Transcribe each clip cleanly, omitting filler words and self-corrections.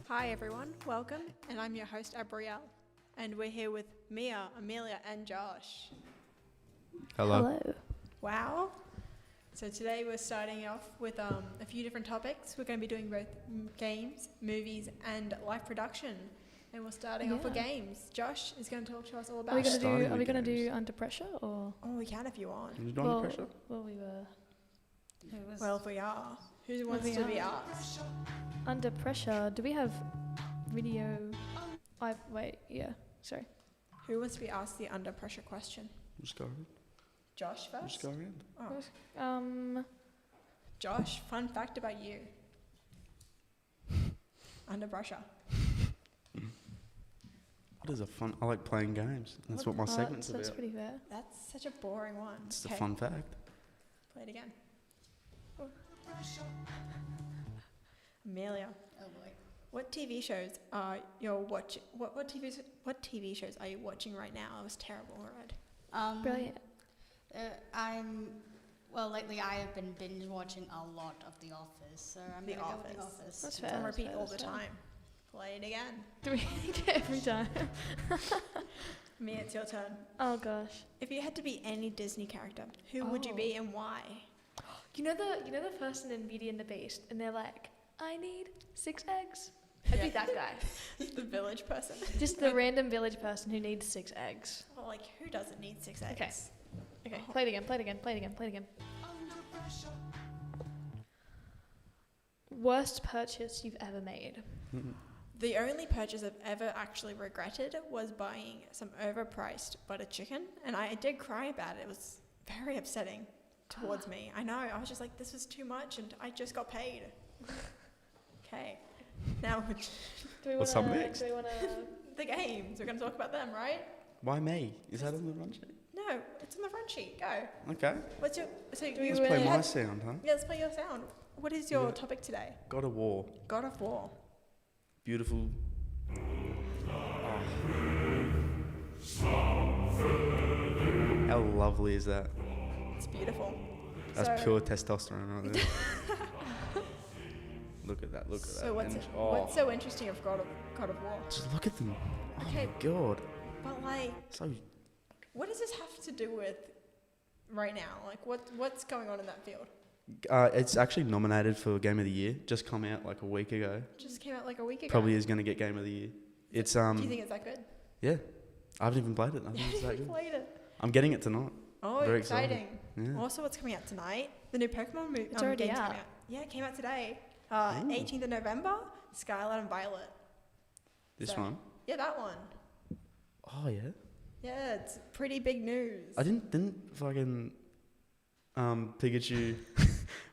Hi everyone, welcome, and I'm your host Abrielle, and we're here with Mia, Amelia, and Josh. Hello. Wow. So today we're starting off with a few different topics. We're going to be doing both games, movies, and live production. And we're starting off with games. Josh is going to talk to us all about Are it. we gonna do Under Pressure or? Oh, we can if you want. Can you do Under Pressure? Well, we were. Well, if we are, who wants to be asked? Under Pressure. Do we have video? Sorry. Who wants to be asked the under pressure question? Just go around. Josh first. Just go around. Oh. Josh, fun fact about you. Under pressure. What is a fun? I like playing games. That's what my segment's about. That's pretty fair. That's such a boring one. It's a fun fact. Play it again. Oh. Amelia. Oh boy. What TV shows are you watching? What TV shows are you watching right now? I was terrible already. Brilliant. Lately I have been binge watching a lot of The Office, so I'm gonna go with The Office. That's It's fair. on repeat that's all fair, the time. Play it again. Do we get every time? Mia, it's your turn. Oh gosh. If you had to be any Disney character, who would you be and why? You know the person in Beauty and the Beast, and they're like, I need 6 eggs. I'd be that guy. The village person. Just the random village person who needs 6 eggs. Well, like, who doesn't need 6 eggs? Okay. Play it again. Worst purchase you've ever made? The only purchase I've ever actually regretted was buying some overpriced butter chicken, and I did cry about it. It was very upsetting towards me. I know. I was just like, this was too much, and I just got paid. Okay. Now, What's up next? Do we wanna the games. We're going to talk about them, right? Why me? Is that on the run sheet? No, it's on the front sheet. Go. Okay. What's your... So you Let's play my sound, huh? Yeah, let's play your sound. What is your topic today? God of War. God of War. Beautiful. How lovely is that? It's beautiful. That's pure testosterone right there. Look at that. So what's so interesting of God of War? Just look at them. Okay. Oh my god. But like, So what does this have to do with right now? Like, what's going on in that field? it's actually nominated for Game of the Year. Just come out like a week ago. Just came out like a week ago. Probably is going to get Game of the Year. It's Do you think it's that good? Yeah. I haven't even played it. I think it's that good. Played it. I'm getting it tonight. Oh, Very exciting! excited. Yeah. Also, what's coming out tonight? The new Pokemon movie. It's already game's out. coming out. Yeah, it came out today. 18th of November. Scarlet and Violet. This So- one. Yeah, that one. Oh yeah. Yeah, it's pretty big news. I didn't fucking Pikachu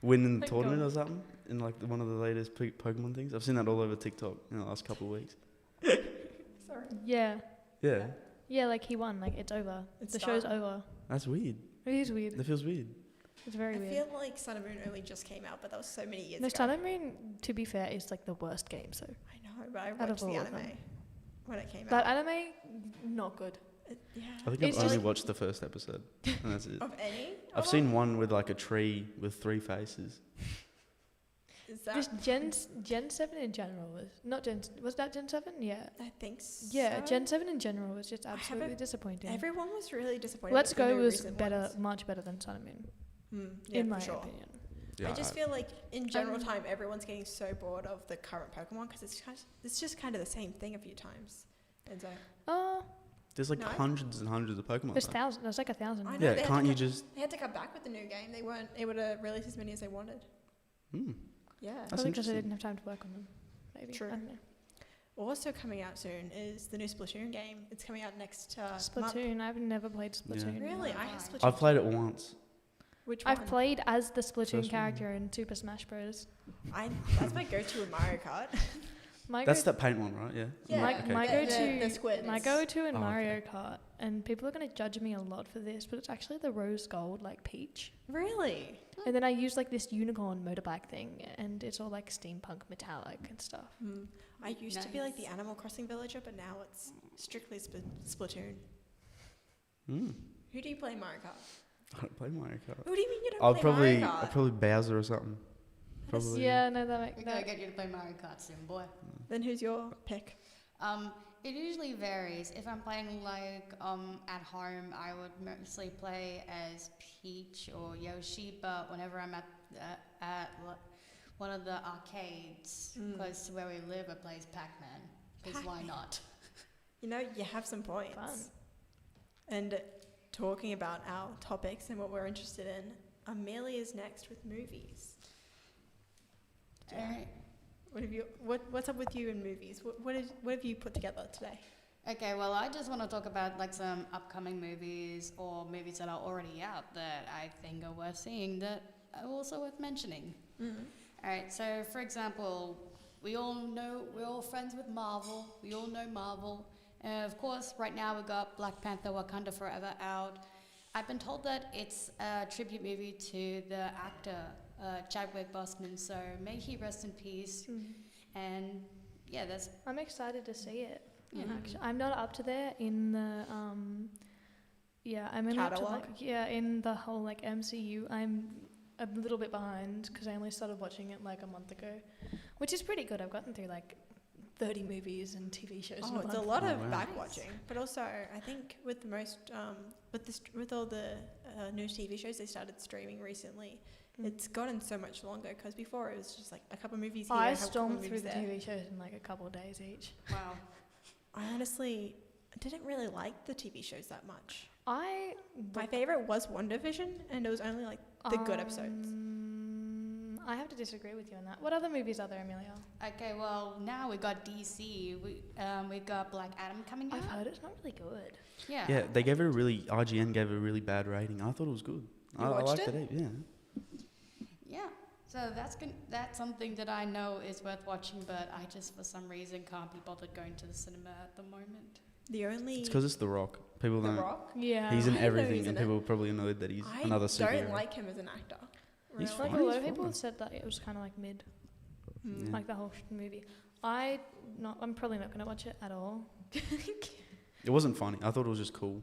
win in the Thank tournament God. or something in like one of the latest Pokemon things. I've seen that all over TikTok in the last couple of weeks. Sorry. Yeah. Yeah. Yeah, like he won. Like it's over. It's the show's done. over. That's weird. It is weird. That feels weird. It's very I weird. feel like Sun and Moon only just came out, but that was so many years No, ago. Sun and Moon, to be fair, is like the worst game. So I know, but I Out of watched the all of anime them. when it came that out. anime, not good. Yeah. I think It's I've only just- watched the first episode, and that's it. Of any? I've seen one with like a tree with 3 faces. Is that? Just Gen 7 in general was that Gen 7? Yeah. I think so. Yeah, Gen 7 in general was just absolutely haven't- disappointing. Everyone was really disappointed. Let's with the Go new was recent better, ones. much better than Sun and Moon, Yeah, in for my sure. opinion. Yeah. I just feel like in general I'm- time, everyone's getting so bored of the current Pokemon because it's just kind of the same thing a few times. And so There's like No. hundreds and hundreds of Pokemon. there's though. thousands. There's like 1,000. I know. Yeah, they had can't to you cut- just? they had to come back with the new game. They weren't able to release as many as they wanted. Yeah. That's Probably because they interesting. didn't have time to work on them. Maybe. True. I don't know. Also coming out soon is the new Splatoon game. It's coming out next month. Splatoon. I've never played Splatoon. Really? I have Splatoon. I've played it once. Which one? I've played as the Splatoon First one. character in Super Smash Bros. That's my go-to in Mario Kart. That's that paint one, right? Yeah. Yeah. My, Okay. my The- go-to, the squid my is- go-to in Oh, Mario okay. Kart, and people are gonna judge me a lot for this, but it's actually the rose gold like peach. Really? And then I use like this unicorn motorbike thing, and it's all like steampunk metallic and stuff. I used to be like the Nice. Animal Crossing villager, but now it's strictly Splatoon. Mm. Who do you play Mario Kart? I don't play Mario Kart. What do you mean you don't I'll play probably Mario Kart? Bowser or something. Probably. Yeah, no, that We're makes gonna get you to play Mario Kart soon, boy. Then who's your pick? It usually varies. If I'm playing like at home, I would mostly play as Peach or Yoshi. But whenever I'm one of the arcades close to where we live, I plays Pac-Man. Because why not? You know, you have some points. Fun. And talking about our topics and what we're interested in, Amelia's next with movies. Alright. What's up with you in movies? What have you put together today? Okay, well, I just want to talk about like some upcoming movies or movies that are already out that I think are worth seeing that are also worth mentioning. Alright, so for example, we're all friends with Marvel. We all know Marvel. Of course, right now we've got Black Panther Wakanda Forever out. I've been told that it's a tribute movie to the actor Chadwick Boseman, so may he rest in peace. And yeah, I'm excited to see it. Yeah. Actually, I'm not up to there in the I'm only up to Catalog? in the whole like MCU. I'm a little bit behind because I only started watching it like a month ago, which is pretty good. I've gotten through like 30 movies and TV shows. Oh, in a it's a month. lot Oh, of wow. back watching, but also I think with most with all the new TV shows they started streaming recently, it's gotten so much longer because before it was just like a couple movies here, I a couple stormed movies through the there. TV shows in like a couple of days each. wow. I honestly didn't really like the TV shows that much. My My favorite was WandaVision, and it was only like the good episodes. I have to disagree with you on that. What other movies are there, Amelia? Okay, well, now we got DC. We got Black Adam coming out. I've heard it's not really good. Yeah. Yeah, they gave it IGN gave it a really bad rating. I thought it was good. You I watched liked it? it. Yeah. Yeah. So that's something that I know is worth watching, but I just for some reason can't be bothered going to the cinema at the moment. The only It's because it's The Rock. People The don't. Rock. Yeah. He's in I didn't know everything, he's and in it. people are probably annoyed that he's I another superhero. don't like him as an actor. He's Really. Like fine. a lot of He's people fine. said that it was kind of like mid, Hmm. Yeah. like the whole movie. I'm probably not gonna watch it at all. It wasn't funny. I thought it was just cool.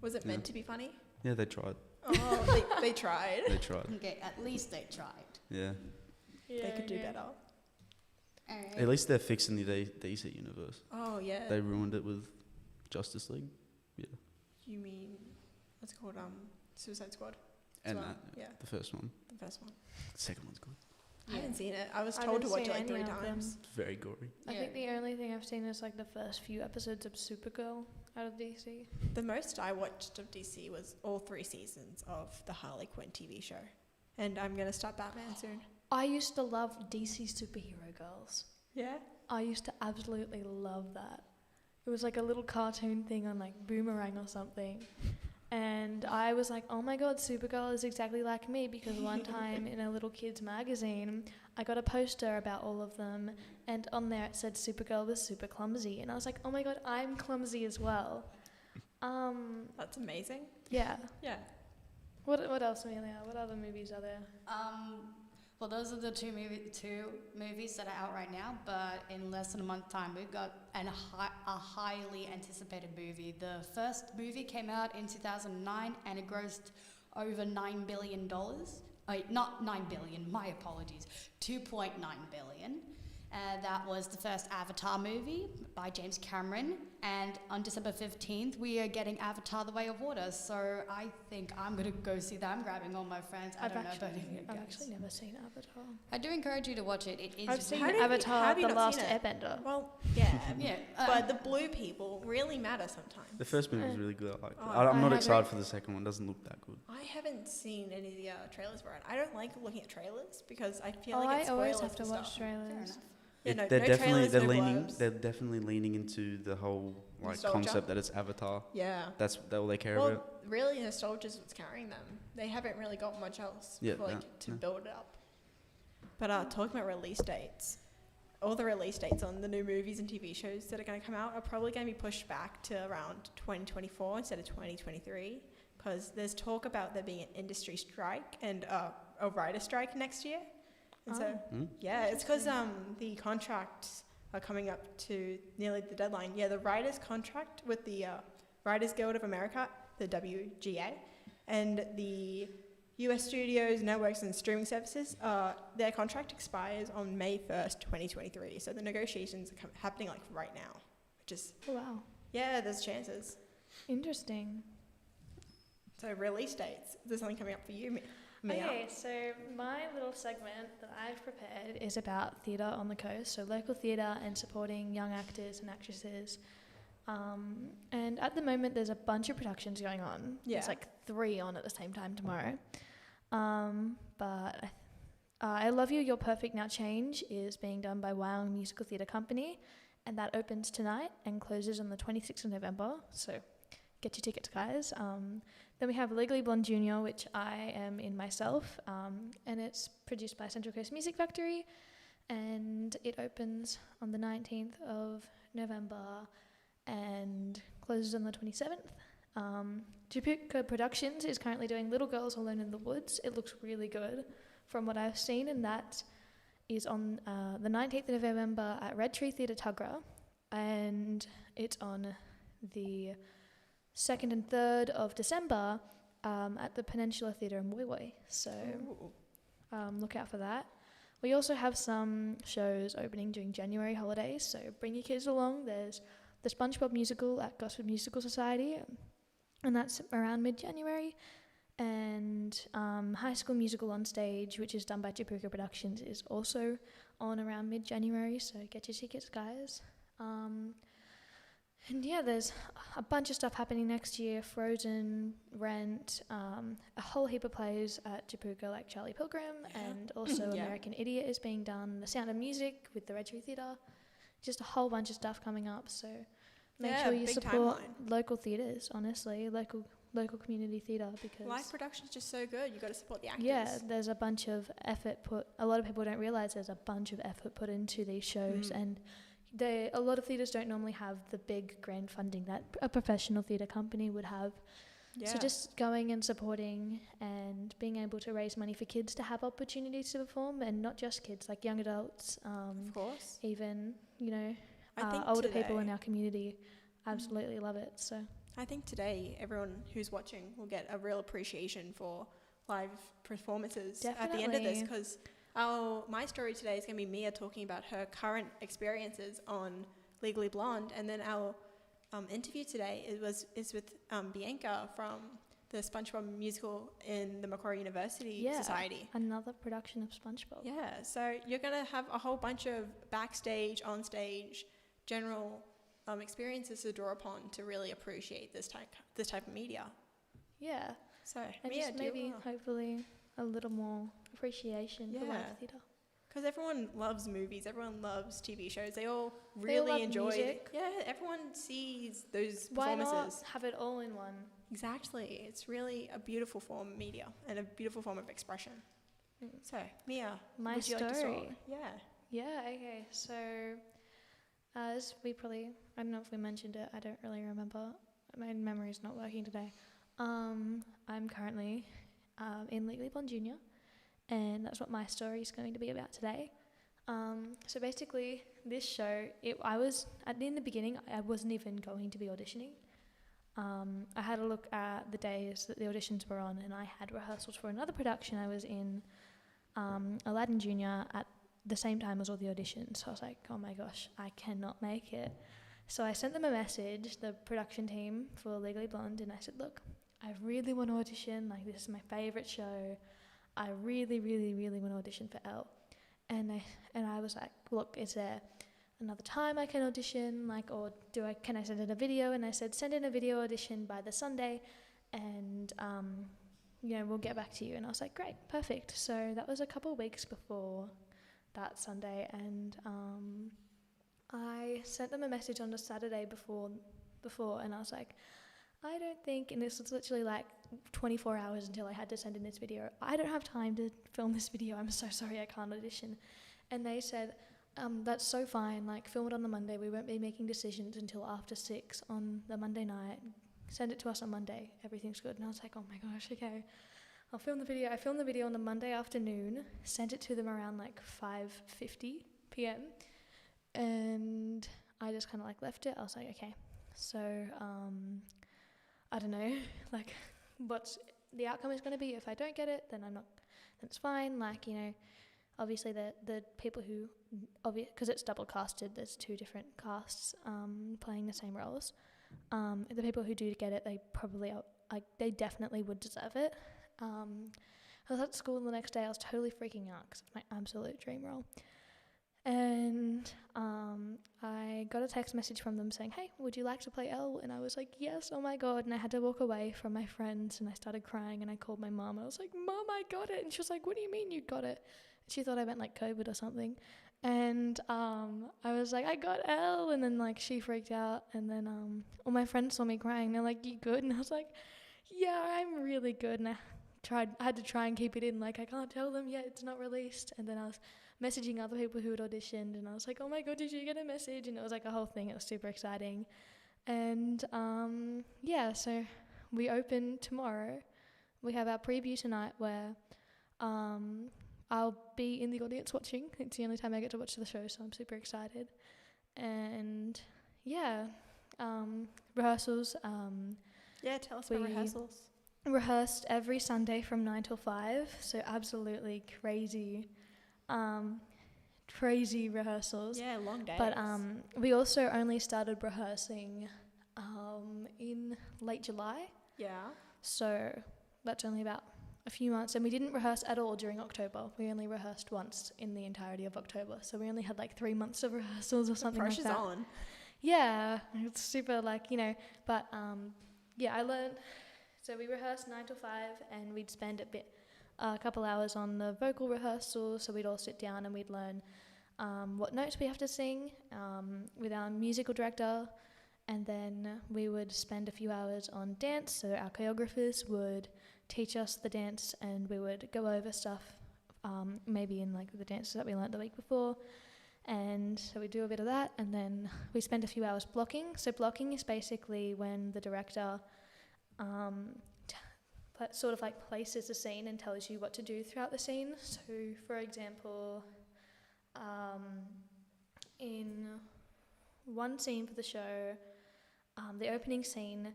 Was it Yeah. meant to be funny? Yeah, they tried. Oh, they tried. They tried. Okay, at least they tried. Yeah. They could do better. Alright. At least they're fixing the DC universe. Oh yeah. They ruined it with Justice League. You mean what's it called? Suicide Squad. And well. that, Yeah, the first one. the first one. The second one's good. I haven't seen it. I was I told to haven't watch it seen like 3 any of them. times. It's very gory. I Yeah. think the only thing I've seen is like the first few episodes of Supergirl out of DC. The most I watched of DC was all 3 seasons of the Harley Quinn TV show, and I'm gonna start Batman soon. I used to love DC superhero girls. Yeah. I used to absolutely love that. It was like a little cartoon thing on like Boomerang or something. And I was like, oh my god, Supergirl is exactly like me, because one time in a little kid's magazine, I got a poster about all of them, and on there it said Supergirl was super clumsy. And I was like, oh my god, I'm clumsy as well. That's amazing. Yeah. Yeah. What else, Amelia? What other movies are there? Well, those are the two movies that are out right now, but in less than a month's time, we've got a highly anticipated movie. The first movie came out in 2009, and it grossed over $9 billion. Not $9 billion, my apologies, $2.9 billion. That was the first Avatar movie by James Cameron, and on December 15th, we are getting Avatar: The Way of Water, so I think I'm going to go see that. I'm grabbing all my friends. I don't know about you I've guys. actually never seen Avatar. I do encourage you to watch it. It is I've seen How did you- Avatar: have you The not seen Last it? Airbender. Well, yeah. yeah, But the blue people really matter sometimes. The first movie was really good. I liked it. Oh, I'm I not haven't- excited for the second one. It doesn't look that good. I haven't seen any of the trailers for it. I don't like looking at trailers because I feel Oh, like it I always spoils have to the watch stuff. fair trailers. enough. Yeah, no, they're no definitely trailers, no blurbs. they're definitely leaning into the whole like Nostalgia? concept that it's Avatar. Yeah. That's all they care Well, about. really, nostalgia is what's carrying them. They haven't really got much else Yeah, to no. build it up. But talking about release dates, all the release dates on the new movies and TV shows that are going to come out are probably going to be pushed back to around 2024 instead of 2023, because there's talk about there being an industry strike and a writer strike next year. And so, yeah, it's because the contracts are coming up to nearly the deadline. Yeah, the writers' contract with the Writers Guild of America, the WGA, and the US studios, networks, and streaming services, their contract expires on May 1st, 2023. So the negotiations are happening like right now, which is, Oh, wow. yeah, there's chances. Interesting. So release dates. Is there something coming up for you, Mia? Okay, so my little segment that I've prepared is about theatre on the coast, so local theatre and supporting young actors and actresses. And at the moment, there's a bunch of productions going on. Yeah. There's like 3 on at the same time tomorrow. But I Love You, You're Perfect Now Change is being done by Wyong Musical Theatre Company, and that opens tonight and closes on the 26th of November. So get your tickets, guys. Then we have Legally Blonde Junior, which I am in myself, and it's produced by Central Coast Music Factory, and it opens on the 19th of November and closes on the 27th. Jupiter Productions is currently doing Little Girls Alone in the Woods. It looks really good from what I've seen, and that is on the 19th of November at Red Tree Theatre Tuggerah, and it's on the 2nd and 3rd of December at the Peninsula Theatre in Woy Woy. So look out for that. We also have some shows opening during January holidays, so bring your kids along. There's the SpongeBob musical at Gosford Musical Society, and that's around mid-January. And High School Musical on Stage, which is done by Japuka Productions, is also on around mid-January, so get your tickets, guys. And yeah, there's a bunch of stuff happening next year. Frozen, Rent, a whole heap of plays at Japuka like Charlie Pilgrim, and also American Idiot is being done. The Sound of Music with the Red Tree Theatre. Just a whole bunch of stuff coming up, so make sure you support local theatres, honestly, local community theatre, because live production's just so good. You got to support the actors. Yeah, there's a bunch of effort put. A lot of people don't realise there's a bunch of effort put into these shows, and a lot of theatres don't normally have the big grand funding that a professional theatre company would have. Yeah. So just going and supporting and being able to raise money for kids to have opportunities to perform, and not just kids, like young adults, of course, even, I think older people in our community absolutely love it. So I think today everyone who's watching will get a real appreciation for live performances at the end of this, because my story today is going to be Mia talking about her current experiences on Legally Blonde, and then our interview today is with Bianca from the SpongeBob musical in the Macquarie University Society. Another production of SpongeBob. Yeah, so you're going to have a whole bunch of backstage, on-stage, general experiences to draw upon to really appreciate this type of media. Yeah. So and Mia, just maybe hopefully a little more appreciation for live theatre. Because everyone loves movies, everyone loves TV shows. They all really enjoy it. Yeah, everyone sees those performances. Why not have it all in one? Exactly. It's really a beautiful form of media and a beautiful form of expression. So, Mia, my would you story. like to start? Yeah, okay. So, as we probably, I don't know if we mentioned it, I don't really remember. My memory's not working today. I'm currently in Legally Blonde Junior, and that's what my story is going to be about today. So basically, this show, in the beginning, I wasn't even going to be auditioning. I had a look at the days that the auditions were on, and I had rehearsals for another production. I was in Aladdin Junior at the same time as all the auditions. So I was like, oh my gosh, I cannot make it. So I sent them a message, the production team for Legally Blonde, and I said, look, I really want to audition. Like, this is my favourite show. I really, really, really want to audition for Elle. And I was like, look, is there another time I can audition? Like, or can I send in a video? And I said, send in a video audition by the Sunday, and we'll get back to you. And I was like, great, perfect. So that was a couple of weeks before that Sunday, and I sent them a message on the Saturday before, and I was like, I don't think, and this was literally like 24 hours until I had to send in this video, I don't have time to film this video, I'm so sorry, I can't audition. And they said, that's so fine, like, film it on the Monday, we won't be making decisions until after 6 on the Monday night, send it to us on Monday, everything's good. And I was like, oh my gosh, okay, I'll film the video. I filmed the video on the Monday afternoon, sent it to them around like 5:50 p.m, and I just kind of like left it. I was like, okay, so I don't know, like, what's the outcome is going to be. If I don't get it, then then it's fine. Like, you know, obviously the people who, because it's double casted, there's 2 different casts playing the same roles. The people who do get it, they probably are, like, they definitely would deserve it. I was at school the next day. I was totally freaking out because it's my absolute dream role. And I got a text message from them saying, hey, would you like to play Elle? And I was like, yes, oh my God. And I had to walk away from my friends and I started crying and I called my mum. I was like, Mum, I got it. And she was like, what do you mean you got it? And she thought I meant like COVID or something. And I was like, I got Elle. And then like she freaked out. And then all my friends saw me crying. They're like, you good? And I was like, yeah, I'm really good. And I had to try and keep it in. Like, I can't tell them yet. It's not released. And then I was messaging other people who had auditioned. And I was like, oh my God, did you get a message? And it was like a whole thing. It was super exciting. And yeah, so we open tomorrow. We have our preview tonight where I'll be in the audience watching. It's the only time I get to watch the show, so I'm super excited. And yeah, rehearsals. Yeah, tell us about rehearsals. Rehearsed every Sunday from 9 till 5, so absolutely crazy rehearsals. Yeah, long days. But we also only started rehearsing in late July. Yeah. So that's only about a few months. And we didn't rehearse at all during October. We only rehearsed once in the entirety of October. So we only had like 3 months of rehearsals or something like that. Pressure's on. Yeah, it's super like, you know, but yeah, I learned. So we rehearsed 9 till 5 and we'd spend a couple hours on the vocal rehearsal. So we'd all sit down and we'd learn what notes we have to sing with our musical director. And then we would spend a few hours on dance. So our choreographers would teach us the dance and we would go over stuff maybe in like the dances that we learnt the week before. And so we do a bit of that and then we spend a few hours blocking. So blocking is basically when the director sort of like places the scene and tells you what to do throughout the scene. So for example, in one scene for the show, the opening scene,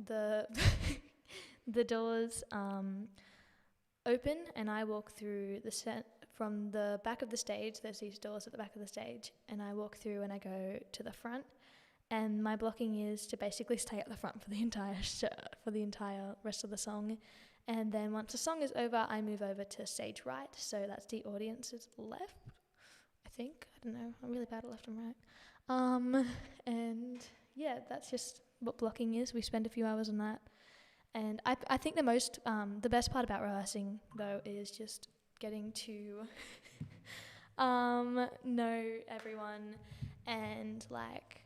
the the doors open and I walk through the set from the back of the stage. There's these doors at the back of the stage and I walk through and I go to the front. And my blocking is to basically stay at the front for the entire for the entire rest of the song. And then once the song is over, I move over to stage right. So that's the audience's left, I think. I don't know. I'm really bad at left and right. And yeah, that's just what blocking is. We spend a few hours on that. And I think the best part about rehearsing, though, is just getting to know everyone and like,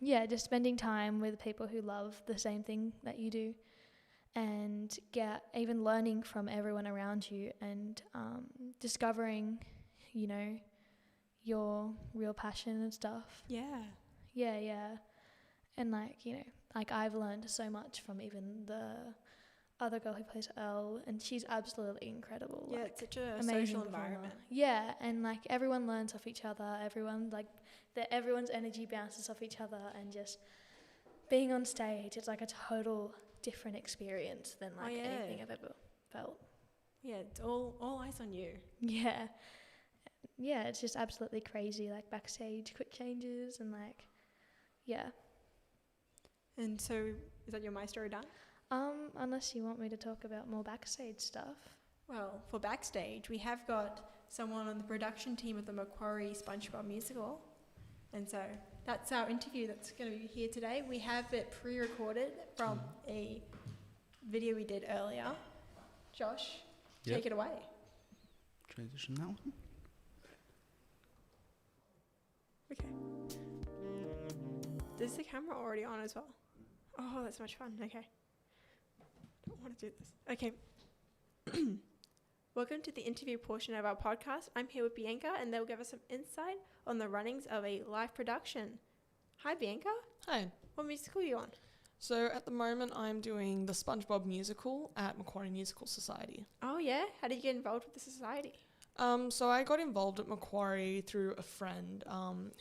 yeah, just spending time with people who love the same thing that you do and even learning from everyone around you and discovering, you know, your real passion and stuff. Yeah. Yeah. And like, you know, like I've learned so much from even the other girl who plays Elle and she's absolutely incredible. Yeah, like, it's such a amazing social performer. environment. Yeah, and like everyone learns off each other. Everyone like everyone's energy bounces off each other and just being on stage, it's like a total different experience than like anything I've ever felt. Yeah, it's all eyes on you. Yeah. Yeah, it's just absolutely crazy, like backstage quick changes and like, yeah. And so, is that your My Story done? Unless you want me to talk about more backstage stuff. Well, for backstage, we have got someone on the production team of the Macquarie SpongeBob musical. And so that's our interview that's going to be here today. We have it pre-recorded from a video we did earlier. Josh, take it away. Transition that one. Okay. Is the camera already on as well? Oh, that's much fun. Okay. Don't want to do this. Okay. Welcome to the interview portion of our podcast. I'm here with Bianca, and they'll give us some insight on the runnings of a live production. Hi, Bianca. Hi. What musical are you on? So at the moment, I'm doing the SpongeBob musical at Macquarie Musical Society. Oh, yeah? How did you get involved with the society? So I got involved at Macquarie through a friend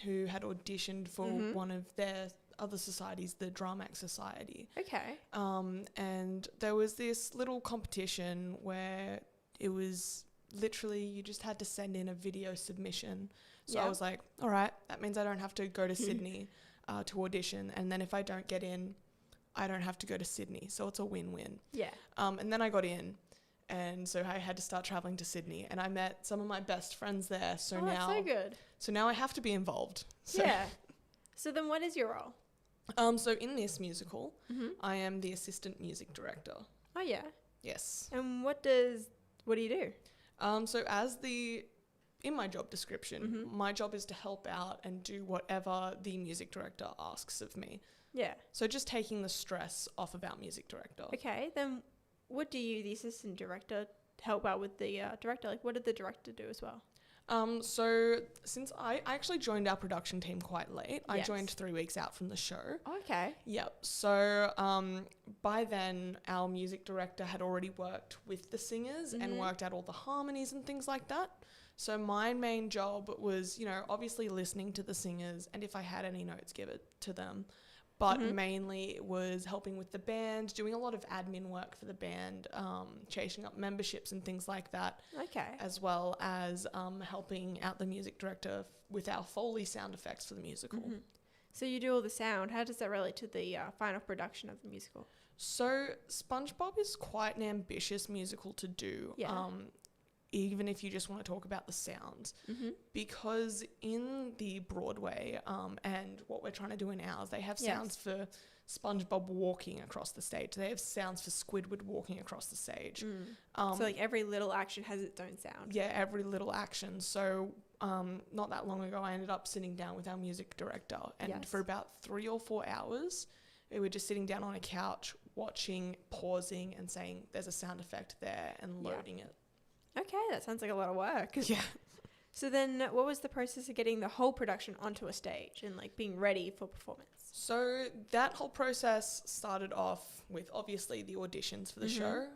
who had auditioned for one of their other societies, the Dramac Society. Okay. And there was this little competition where it was literally you just had to send in a video submission. So I Yeah. was like, all right, that means I don't have to go to Sydney to audition. And then if I don't get in, I don't have to go to Sydney. So it's a win-win. Yeah. And then I got in. And so I had to start traveling to Sydney. And I met some of my best friends there. So Oh, now, that's so good. so now I have to be involved. So, Yeah. So then what is your role? So in this musical, Mm-hmm. I am the assistant music director. Oh, yeah. Yes. And what do you do? So in my job description, Mhm. my job is to help out and do whatever the music director asks of me. Yeah. So just taking the stress off of our music director. Okay. Then what do you, the assistant director, help out with the director? Like, what did the director do as well? So since I actually joined our production team quite late, I Yes. joined 3 weeks out from the show. Okay. Yep. So by then, our music director had already worked with the singers and Mhm. worked out all the harmonies and things like that. So my main job was, obviously listening to the singers, and if I had any notes, give it to them. But Mhm. mainly it was helping with the band, doing a lot of admin work for the band, chasing up memberships and things like that, Okay. as well as helping out the music director with our Foley sound effects for the musical. Mhm. So you do all the sound. How does that relate to the final production of the musical? So SpongeBob is quite an ambitious musical to do, Yeah. even if you just want to talk about the sounds. Mm-hmm. Because in the Broadway and what we're trying to do in ours, they have Yes. sounds for SpongeBob walking across the stage. They have sounds for Squidward walking across the stage. So like every little action has its own sound. Yeah, every little action. So not that long ago, I ended up sitting down with our music director, and Yes. for about 3 or 4 hours, we were just sitting down on a couch, watching, pausing, and saying, "There's a sound effect there," and Yeah. loading it. Okay, that sounds like a lot of work. Yeah. So then what was the process of getting the whole production onto a stage and like being ready for performance? So that whole process started off with obviously the auditions for the Mhm. show,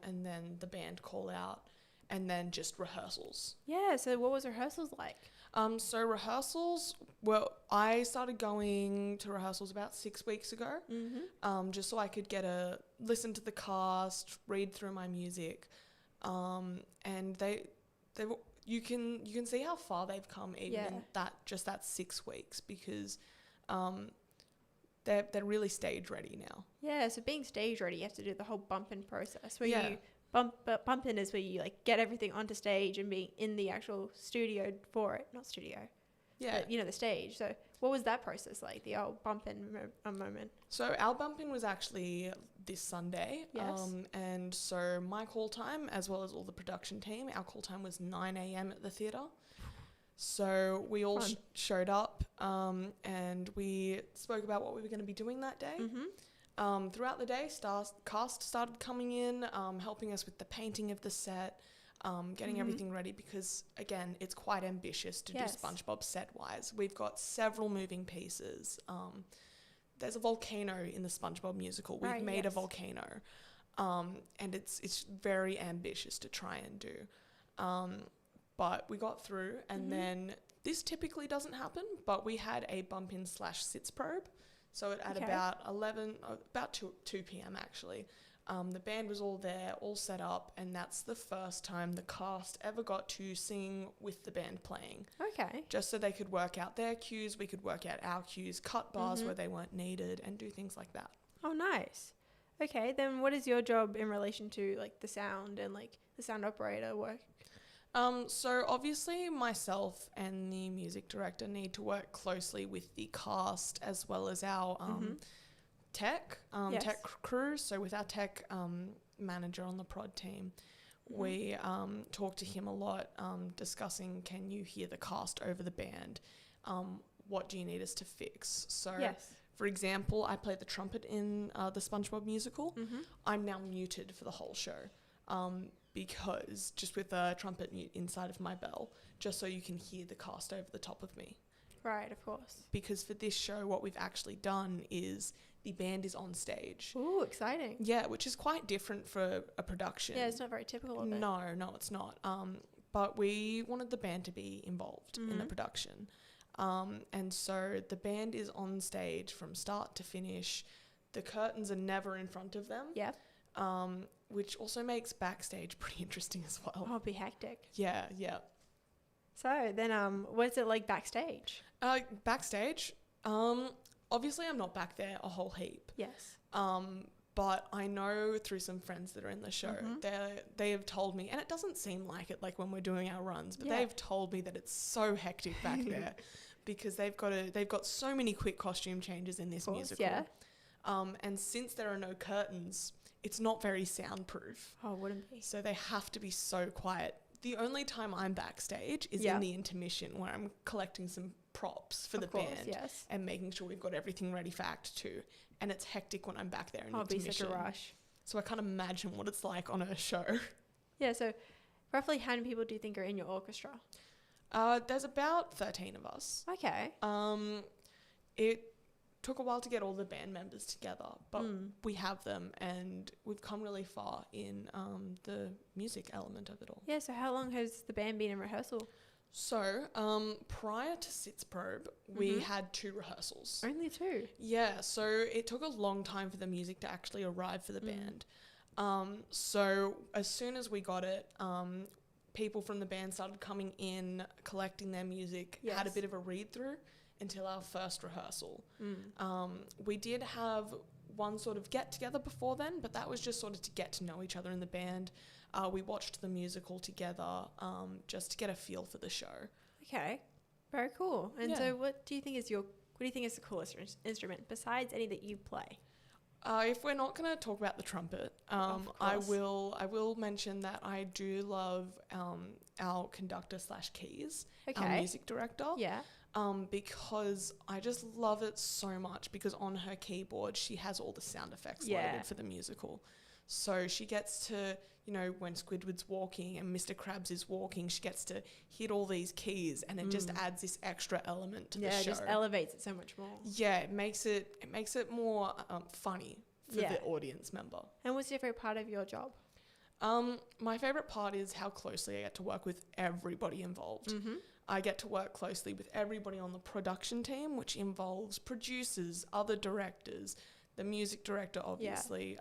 and then the band call out, and then just rehearsals. Yeah, so what was rehearsals like? So rehearsals, well, I started going to rehearsals about 6 weeks ago, just so I could listen to the cast, read through my music, and you can see how far they've come even in that 6 weeks, because they're really stage ready now. Yeah, so being stage ready, you have to do the whole bump-in process where Yeah. you bump in is where you like get everything onto stage and being in the actual studio for it. Not studio, Yeah. but, the stage. So what was that process like, the old bump-in moment? So our bump-in was actually this Sunday. Yes. And so my call time, as well as all the production team, our call time was 9 a.m. at the theatre. So we all Fun. showed up, and we spoke about what we were going to be doing that day. Mm-hmm. Throughout the day, cast started coming in, helping us with the painting of the set, getting Mhm. everything ready, because, again, it's quite ambitious to Yes. do SpongeBob set-wise. We've got several moving pieces. There's a volcano in the SpongeBob musical. We've Right, made a yes. volcano, and it's very ambitious to try and do. But we got through, and Mhm. then this typically doesn't happen, but we had a bump-in/sits probe. So at Okay. about 2 p.m. actually. The band was all there, all set up, and that's the first time the cast ever got to sing with the band playing. Okay. Just so they could work out their cues, we could work out our cues, cut bars Mhm. where they weren't needed, and do things like that. Oh, nice. Okay, then what is your job in relation to like the sound and like the sound operator work? So obviously myself and the music director need to work closely with the cast as well as our Mhm. tech Yes. tech crew. So with our tech manager on the prod team, Mhm. we talk to him a lot, discussing, can you hear the cast over the band? What do you need us to fix? So Yes. for example, I play the trumpet in the SpongeBob musical. Mm-hmm. I'm now muted for the whole show, because just with a trumpet mute inside of my bell, just so you can hear the cast over the top of me. Right, of course. Because for this show, what we've actually done is the band is on stage. Ooh, exciting. Yeah, which is quite different for a production. Yeah, it's not very typical of it. No, it's not. But we wanted the band to be involved in the Mhm. production. And so the band is on stage from start to finish. The curtains are never in front of them. Yep. Which also makes backstage pretty interesting as well. Oh, it'd be hectic. Yeah, yeah. So then, what's it like backstage? Backstage, obviously I'm not back there a whole heap. Yes. But I know through some friends that are in the show, they have told me, and it doesn't seem like it, like when we're doing our runs, but they've told me that it's so hectic back there because they've got so many quick costume changes in this musical. Yeah. And since there are no curtains, it's not very soundproof. Oh, wouldn't be. So they have to be so quiet. The only time I'm backstage is in the intermission where I'm collecting some props for the band and making sure we've got everything ready for Act 2. And it's hectic when I'm back there in intermission. It'd be such a rush. So I can't imagine what it's like on a show. Yeah, so roughly how many people do you think are in your orchestra? There's about 13 of us. Okay. It took a while to get all the band members together, but we have them and we've come really far in the music element of it all. Yeah, so how long has the band been in rehearsal? So, prior to Sitzprobe, we had 2 rehearsals. Only 2? Yeah, so it took a long time for the music to actually arrive for the band. So as soon as we got it, people from the band started coming in, collecting their music, had a bit of a read-through until our first rehearsal. We did have one sort of get-together before then, but that was just sort of to get to know each other in the band. We watched the musical together just to get a feel for the show. Okay, very cool. And so what do you think is the coolest instrument besides any that you play? If we're not going to talk about the trumpet, I will mention that I do love our conductor / keys, our music director. Yeah. Because I just love it so much because on her keyboard she has all the sound effects loaded for the musical. So she gets to, when Squidward's walking and Mr. Krabs is walking, she gets to hit all these keys and it just adds this extra element to the show. Yeah, it just elevates it so much more. Yeah, it makes it more funny for the audience member. And what's your favourite part of your job? My favourite part is how closely I get to work with everybody involved. I get to work closely with everybody on the production team, which involves producers, other directors, the music director, obviously,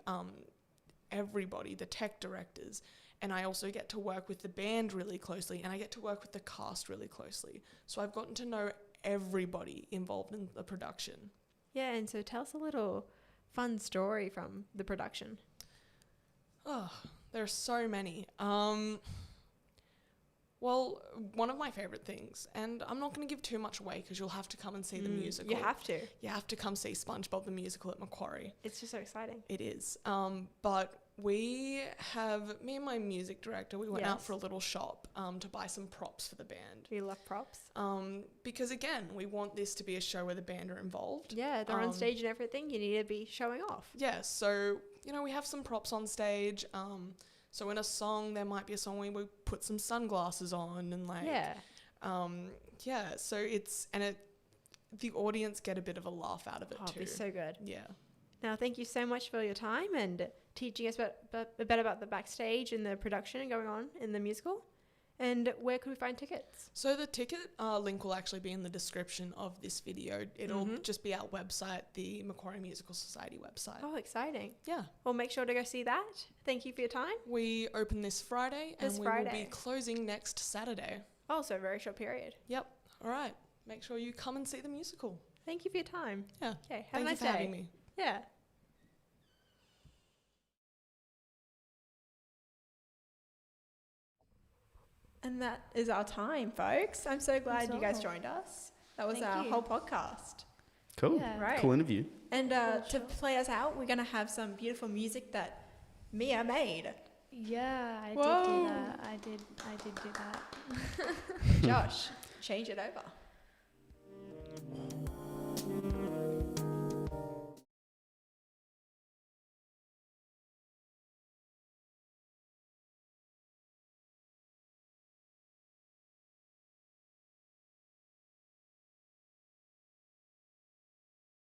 everybody, the tech directors. And I also get to work with the band really closely, and I get to work with the cast really closely. So I've gotten to know everybody involved in the production. Yeah, and so tell us a little fun story from the production. Oh, there are so many. Well, one of my favourite things, and I'm not going to give too much away because you'll have to come and see the musical. You have to. You have to come see SpongeBob the Musical at Macquarie. It's just so exciting. It is. But me and my music director, we went out for a little shop to buy some props for the band. You love props? Because again, we want this to be a show where the band are involved. Yeah, they're on stage and everything. You need to be showing off. Yeah, so, we have some props on stage. So in a song, there might be a song where we put some sunglasses on and so the audience get a bit of a laugh out of it too. It'd be so good. Yeah. Now, thank you so much for your time and teaching us a bit about the backstage and the production going on in the musical. And where can we find tickets? So the ticket link will actually be in the description of this video. It'll just be our website, the Macquarie Musical Society website. Oh, exciting. Yeah. Well, make sure to go see that. Thank you for your time. We open this Friday and we will be closing next Saturday. Oh, so a very short period. Yep. All right. Make sure you come and see the musical. Thank you for your time. Yeah. Okay. Have a nice day. Thank you for having me. Yeah. And that is our time, folks. I'm so glad you guys joined us. That was our whole podcast. Cool. Yeah. Right. Cool interview. And to play us out, we're going to have some beautiful music that Mia made. Yeah, I did do that. I did do that. Josh, change it over.